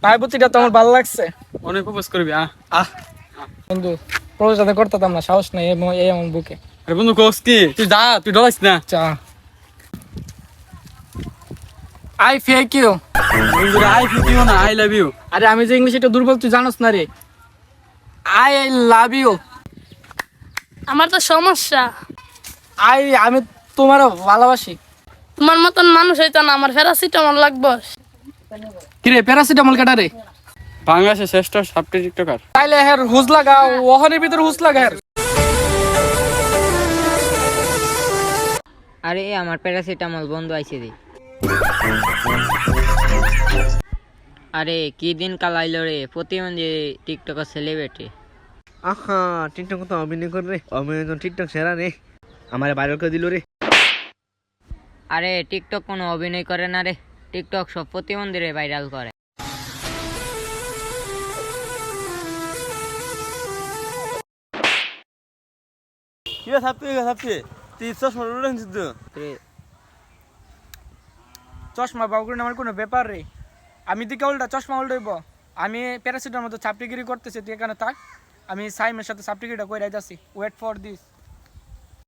ভাই বুঝছিটা তো আমার ভালো লাগছে। অনেক প্রপোজ করবি আহ বন্ধু প্রপোজ করতাম না, সাহস নাই এই আমার বুকে। আরে বন্ধু কোস কি তুই যা, তুই ডরাইস না। চা আই ফেক ইউ। বন্ধু আই ফিউ না, আই লাভ ইউ। আরে আমি যে ইংলিশ একটু দুর্বল তুই জানোস না রে। I love you. আমার তো সমস্যা। আমি তোমার ভালোবাসি। তোমার মতন মানুষ হইতো না, আমার প্যারাসিটামল লাগবে। কিরে প্যারাসিটামল কাটা রে? বাংলাদেশের শ্রেষ্ঠ সাবটি টিকটকার। তাইলে হের হুজ লাগা, ওহনের ভিতরে হুজ লাগা হের। আরে আমার প্যারাসিটামল বন্ধু আইছে রে। আরে কি দিন কাল আইলো রে, প্রতিবন্ধী টিকটকার সেলিব্রিটি। আহা টিকটক তো অভিনয় করে রে, অভিনয় টিকটক সেরা রে, আমারে ভাইরাল করে দিল রে। আরে টিকটক কোনো অভিনয় করে না রে, টিকটক সব প্রতিবন্ধীরে ভাইরাল করে। কি ছাপতে তুই চশমা উড়ে তো। চশমা বাবুর আমার কোনো ব্যাপার রে। আমি দিকে উল্টা চশমা উল্টাইব। আমি প্যারাসিটামল মতো চাপটিগিরি করতেছি, তুই এখানে থাক। আমি সাইমের সাথে চাপটিগিরিটা কইরা যাচ্ছি। Wait for this.